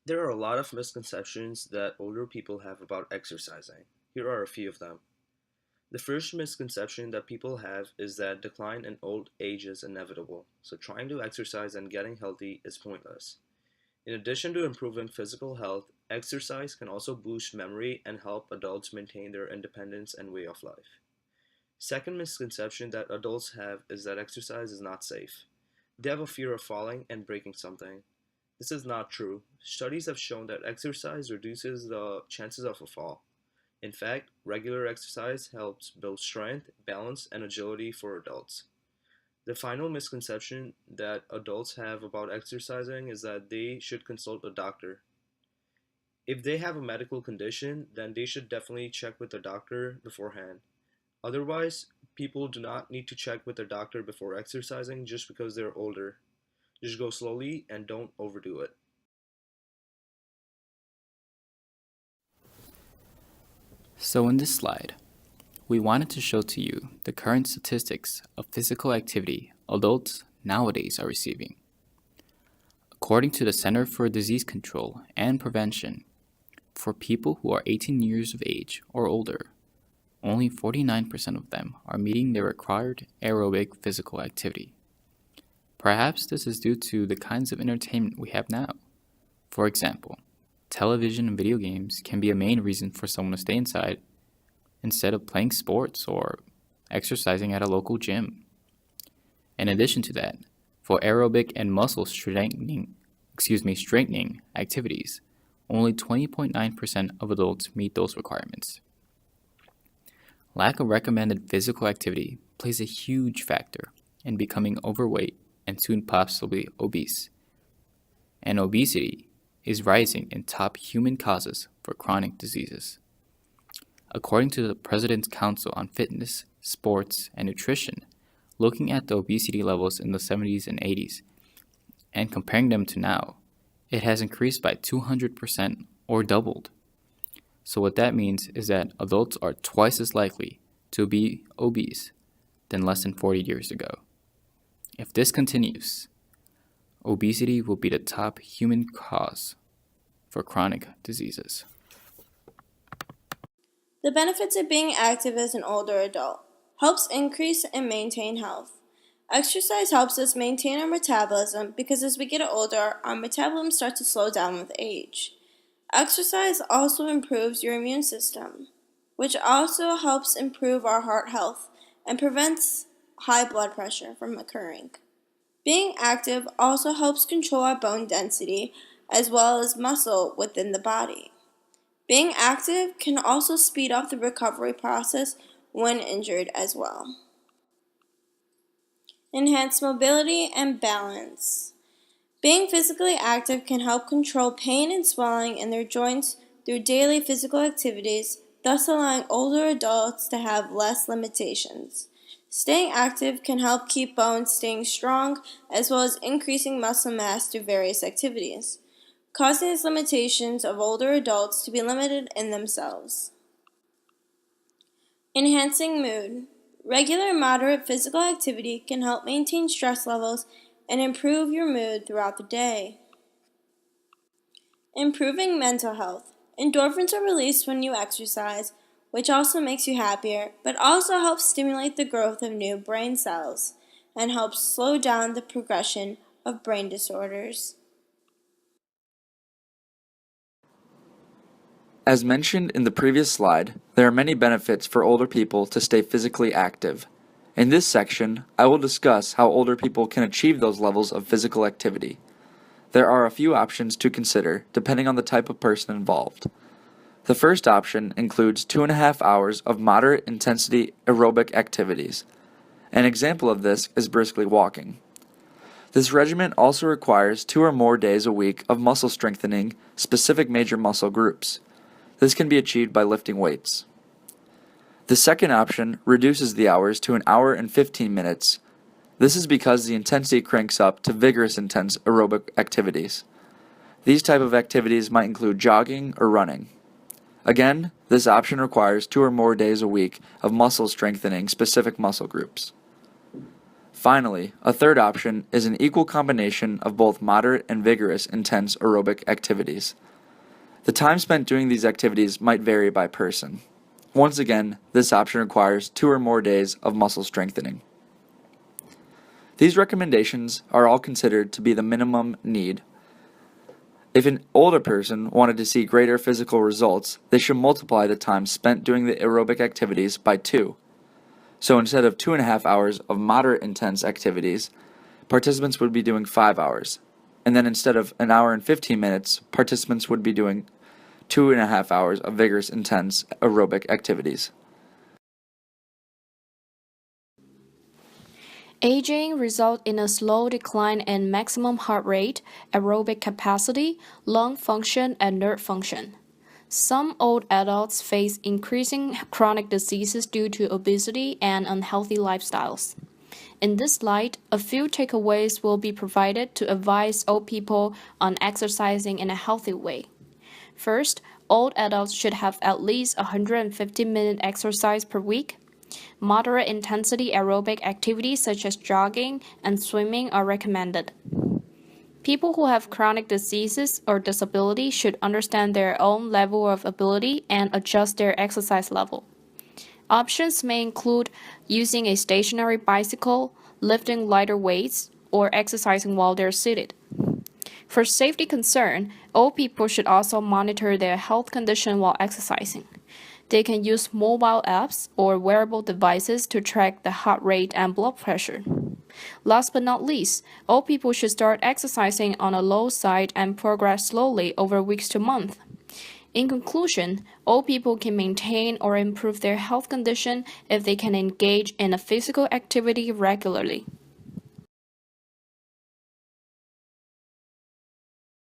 There are a lot of misconceptions that older people have about exercising. Here are a few of them. The first misconception that people have is that decline in old age is inevitable, so trying to exercise and getting healthy is pointless. In addition to improving physical health, exercise can also boost memory and help adults maintain their independence and way of life. Second misconception that adults have is that exercise is not safe. They have a fear of falling and breaking something. This is not true. Studies have shown that exercise reduces the chances of a fall. In fact, regular exercise helps build strength, balance, and agility for adults. The final misconception that adults have about exercising is that they should consult a doctor. If they have a medical condition, then they should definitely check with a doctor beforehand. Otherwise, people do not need to check with their doctor before exercising just because they're older. Just go slowly and don't overdo it. So in this slide, we wanted to show to you the current statistics of physical activity adults nowadays are receiving. According to the Center for Disease Control and Prevention, for people who are 18 years of age or older, only 49% of them are meeting their required aerobic physical activity. Perhaps this is due to the kinds of entertainment we have now. For example, television and video games can be a main reason for someone to stay inside instead of playing sports or exercising at a local gym. In addition to that, for aerobic and muscle strengthening activities, only 20.9% of adults meet those requirements. Lack of recommended physical activity plays a huge factor in becoming overweight and soon possibly obese. And obesity is rising in top human causes for chronic diseases. According to the President's Council on Fitness, Sports, and Nutrition, looking at the obesity levels in the 70s and 80s and comparing them to now, it has increased by 200% or doubled. So what that means is that adults are twice as likely to be obese than less than 40 years ago. If this continues, obesity will be the top human cause for chronic diseases. The benefits of being active as an older adult helps increase and maintain health. Exercise helps us maintain our metabolism because as we get older, our metabolism starts to slow down with age. Exercise also improves your immune system, which also helps improve our heart health and prevents high blood pressure from occurring. Being active also helps control our bone density as well as muscle within the body. Being active can also speed up the recovery process when injured as well. Enhance mobility and balance. Being physically active can help control pain and swelling in their joints through daily physical activities, thus allowing older adults to have less limitations. Staying active can help keep bones staying strong as well as increasing muscle mass through various activities, causing these limitations of older adults to be limited in themselves. Enhancing mood. Regular moderate physical activity can help maintain stress levels and improve your mood throughout the day. Improving mental health. Endorphins are released when you exercise, which also makes you happier, but also helps stimulate the growth of new brain cells and helps slow down the progression of brain disorders. As mentioned in the previous slide, there are many benefits for older people to stay physically active. In this section, I will discuss how older people can achieve those levels of physical activity. There are a few options to consider depending on the type of person involved. The first option includes 2.5 hours of moderate intensity aerobic activities. An example of this is briskly walking. This regimen also requires 2 or more days a week of muscle strengthening specific major muscle groups. This can be achieved by lifting weights. The second option reduces the hours to 1 hour and 15 minutes. This is because the intensity cranks up to vigorous intense aerobic activities. These type of activities might include jogging or running. Again, this option requires 2 or more days a week of muscle strengthening specific muscle groups. Finally, a third option is an equal combination of both moderate and vigorous intense aerobic activities. The time spent doing these activities might vary by person. Once again, this option requires 2 or more days of muscle strengthening. These recommendations are all considered to be the minimum need. If an older person wanted to see greater physical results, they should multiply the time spent doing the aerobic activities by 2. So instead of 2.5 hours of moderate intense activities, participants would be doing 5 hours. And then instead of an hour and 15 minutes, participants would be doing 2.5 hours of vigorous intense aerobic activities. Aging results in a slow decline in maximum heart rate, aerobic capacity, lung function, and nerve function. Some old adults face increasing chronic diseases due to obesity and unhealthy lifestyles. In this slide, a few takeaways will be provided to advise old people on exercising in a healthy way. First, old adults should have at least 150-minute exercise per week. Moderate intensity aerobic activities such as jogging and swimming are recommended. People who have chronic diseases or disabilities should understand their own level of ability and adjust their exercise level. Options may include using a stationary bicycle, lifting lighter weights, or exercising while they're seated. For safety concern, old people should also monitor their health condition while exercising. They can use mobile apps or wearable devices to track the heart rate and blood pressure. Last but not least, old people should start exercising on a low side and progress slowly over weeks to months. In conclusion, old people can maintain or improve their health condition if they can engage in a physical activity regularly.